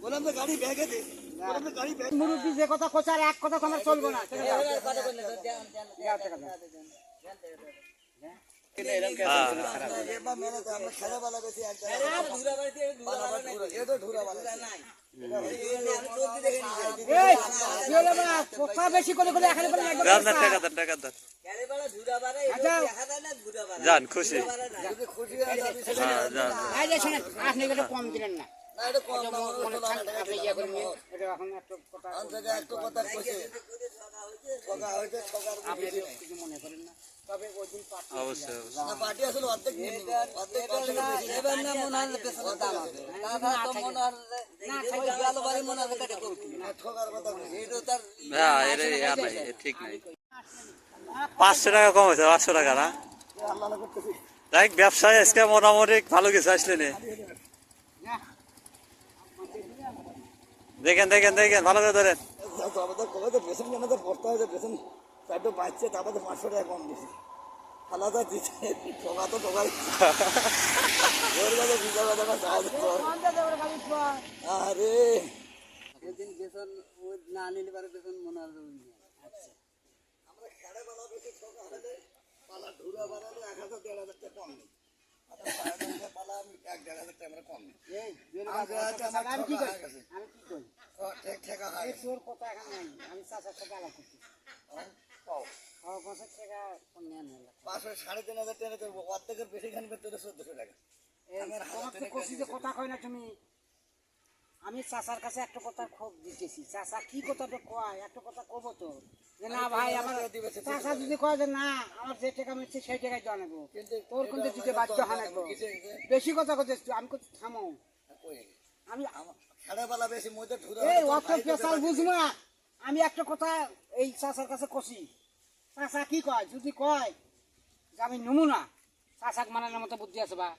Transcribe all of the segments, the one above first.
বললাম তো গাড়ি ব্যাগে দে, বললাম তো গাড়ি ব্যাগ। মুরব্বী যে কথা কোচা আর এক কথা আমার চলবো না। কথা বেশি করে করে এখানে যান খুশি আপনি কম দিলেন না। মনে করেন না তবে ওই দিন অবশ্যই পার্টি আসলে অর্ধেক ঠিক নাই 500 টাকা কম হয়েছে 500 টাকা না দেখ ব্যবসায় আজকে মোটামুটি ভালো কিছু আসলে নে দেখেন দেখেন দেখেন ভালো করে ধরেন বেতন আমাদের পড়তে হয় বেতন চারটে বাঁচছে তারপরে 500 টাকা কম দিচ্ছে আলাদা দিচ্ছে ঠোকা তো ঠোকাই আরে ওইদিন বেতন না নিলে পারে বেতন মনে হয় আমরা খেড়ে বেলা বেশি ঠোকা হলে পালা ঢুরা বানালে 1000-1500 টাকা কম নেই পালা আমি 1-1500 টাকা কম নেই আমি কি করি ঠেকা হয় তোর কথা এখানে নাই আমি চাচার সাথে আলাপ করছি পাও 500 টাকা কম নেন 500-3500 টাকা করবো অর্ধেকের বেশি খান করতে 1400 টাকা তোমাকে কষি যে কথা কয় না তুমি আমি চাচার কাছে একটা কথা খুব দিতেছি চাচা কি কথাটা কয় একটা কথা কব তো যে না ভাই আমার চাচা যদি কয় যে না আমার যে টাকা মিলছে সেই টাকায় দেওয়া নেবো তোর কিন্তু দিতে বাধ্য হানাবো বেশি কথা করতেছ আমি করছি থামো আমি খেড়াবেলা বেশি মধ্যে ঢুরা এই অত পেশাল বুঝবো না আমি একটা কথা এই চাচার কাছে কষি চাচা কি কয় যদি কয় যে আমি নমুনা চাচাক মানানোর মতো বুদ্ধি আছে বা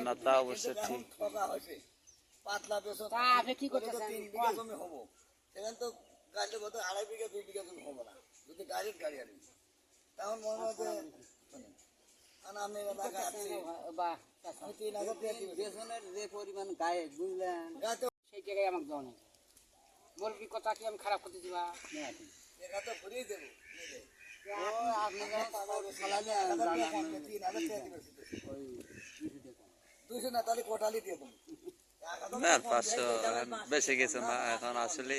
না তা অবশ্যই ঠিক ঠকা হয়েছে পাতলা বেশ তা আপনি কি করতেছেন 3 বিঘা জমি হবো সেখানে তো গাড়ি কত 2.5 বিঘা 2 বিঘা জমি হবো না যদি ডাইরেক্ট গাড়ি আনি তখন মনে হয় যে আমি এলাকা আছি বা আমি 3000 টাকা দিব বেতনের যে পরিমাণ গায়ে বুঝলেন গাতে সেই জায়গায় আমাকে দেওয়া নেই বলবি কথা কি আমি খারাপ করতে দিবা টাকা তো ঘুরিয়ে দেবো নিলে আপনি চালালে 3000 টাকা দিবে ওই 200 না তাহলে কোটালি দিয়ে দেবো না 500 বেশি গেছে না এখন আসলে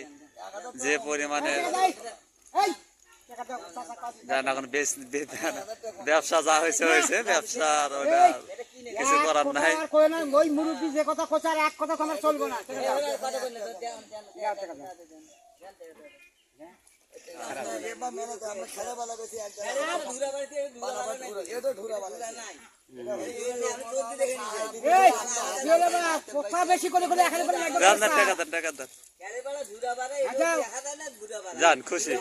যে পরিমাণে এখন ব্যবসা যা হয়েছে হয়েছে ব্যবসার ওটা কিছু করার নাই ওই মুরব্বী যে কথা কোচার এক কথা আমার চলবো না খেড়াবেলা বেশি কথা বেশি করে করে এখানে টাকা যান খুশি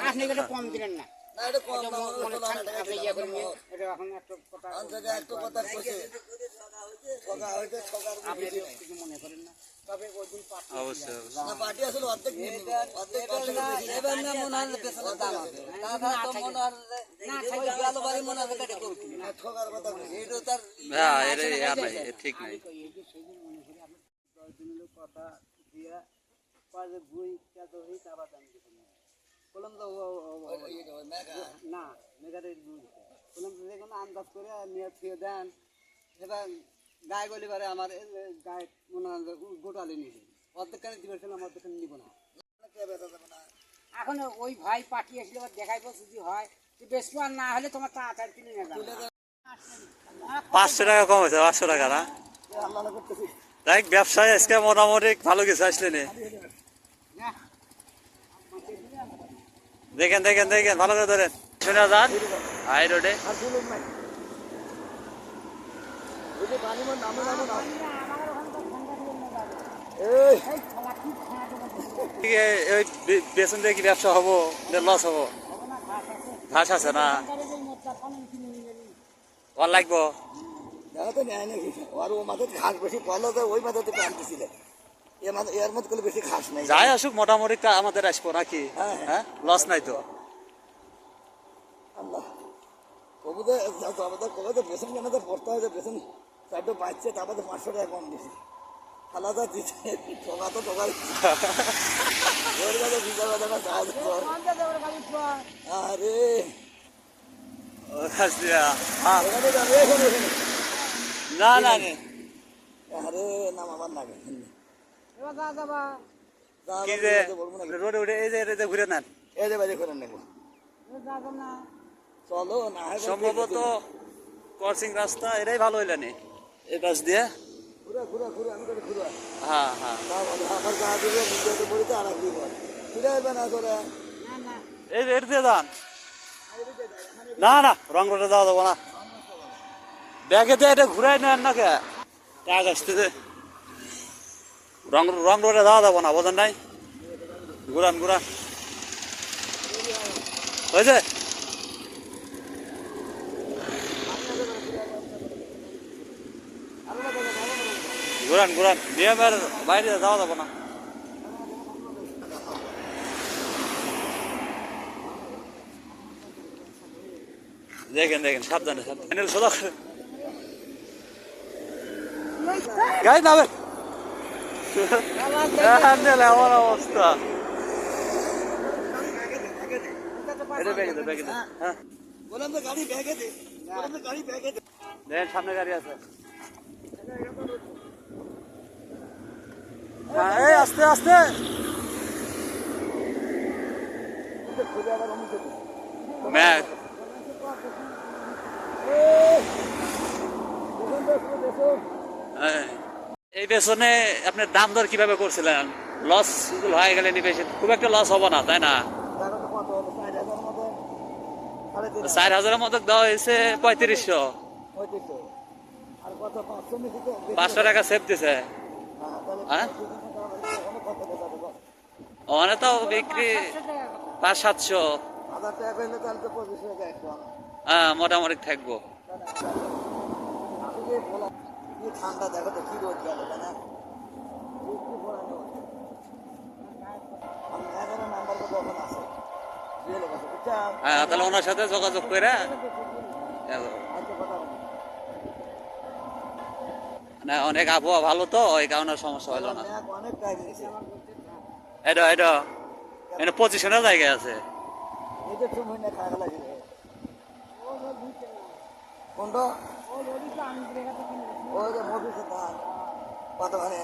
আপনি কম দিলেন না মনে করেন না তবে ওই দিন অবশ্যই পার্টি আসলে অর্ধেক ঠিক নাই কথা দিয়া বই বললাম তো না মেঘাদের বললাম তো যে কোনো আন্দাজ করে নিয়ে ফিরে দেন এবার গায়ে গলি পারে আমার গায়ে মনে হয় গোটালে নিবে অর্ধেকখানে দিবে অর্ধেকখানে নিব না এখন ওই ভাই পাঠিয়ে আসলে দেখাইবো যদি হয় বেশ আর না হলে তোমার তাড়াতাড়ি কিনে নেবে 500 টাকা কম হয়েছে 500 টাকা না দেখ ব্যবসায় আজকে মোটামুটি ভালো কিছু আসলে নে দেখেন দেখেন দেখেন ভালো করে ধরেন শুনে যান হাই রোডে বেতন দিয়ে কি ব্যবসা হবো লস হবো ঘাস আছে না ওর লাগবো ঘাস বেশি পড়লো তো ওই মাথাতে আনতেছিল এর মধ্যে বেশি ঘাস নাই যাই আসুক মোটামুটি আমাদের আসবো নাকি হ্যাঁ লস নাই তো আল্লাহ কবে বেতন আমাদের পড়তে হয় বেতন চারটে পাচ্ছে তারপরে 500 টাকা কম দিছি খালাদা দিচ্ছে টোকা তো টোকা ওর কাছে বিঘা কথা আরে ও আচ্ছা এখানে যাবে এখানে না না আরে নাম আমার লাগে এবার যা যাবা কি যে রোডে উঠে এই যে ঘুরে নেন এই যে বাজে করে নেবো যা যাম না চলো না হয় সম্ভবত ক্রসিং রাস্তা এটাই ভালো হইল নি এই পাশ দিয়ে ঘুরা ঘুরা ঘুরা আমি করে ঘুরা হ্যাঁ হ্যাঁ আমার গা দিয়ে নিজেকে পড়িতে আর কি বল ঘুরে আসবে না করে না না এই এর দিয়ে যান না না রং রোডে যাওয়া যাবো না ব্যাগে দিয়ে এটা ঘুরাই নেন না কে টাক আসতেছে রং রোডে যাওয়া যাবো না বোঝেন নাই ঘুরান ঘুরান হয়েছে ঘুরান ঘুরান নিয়মের বাইরে যাওয়া যাবো না দেখেন দেখেন সাবধানে সাবধানে সোজা করেন। গাড়ি নামে আমার অবস্থা এটা ব্যাগে দে ব্যাগে দে হ্যাঁ বললাম তো গাড়ি ব্যাগে দে বললাম তো গাড়ি ব্যাগে দে দেখেন সামনে গাড়ি আছে হ্যাঁ এই আস্তে আস্তে খুলে আবার অমুকে দে ম্যাক এই পেছনে আপনার দাম দর কিভাবে করছিলেন লস হয়ে গেলে বেশি খুব একটা লস হবো না তাই না টাকা তো কত হলো 4,000 মতো 3,500 4,000 মতো দেওয়া হয়েছে 3500 3500 আর কত 500 মিনিটে 500 টাকা সেভ দিছে হ্যাঁ ওখানে তো বিক্রি 500-700 1000 টাকা হইলে তাহলে তো 25 টাকা একটু হ্যাঁ মোটামুটি থাকবো আসলে বলা কি ঠান্ডা দেখো তো কি রোদ গেল না কি পড়ানো আমি 11 নাম্বার তো কখন আছে জেলে বসে বুঝছা হ্যাঁ তাহলে ওনার সাথে যোগাযোগ করে আজকে কথা বলি না অনেক আবহাওয়া ভালো তো ওই কারণে সমস্যা হলো না অনেক টাইম নিয়েছে এটা এটা এটা পজিশনের জায়গায় আছে এই যে তুমি না খাওয়া লাগে কোনটা ওই যে মধুসূদন কত মানে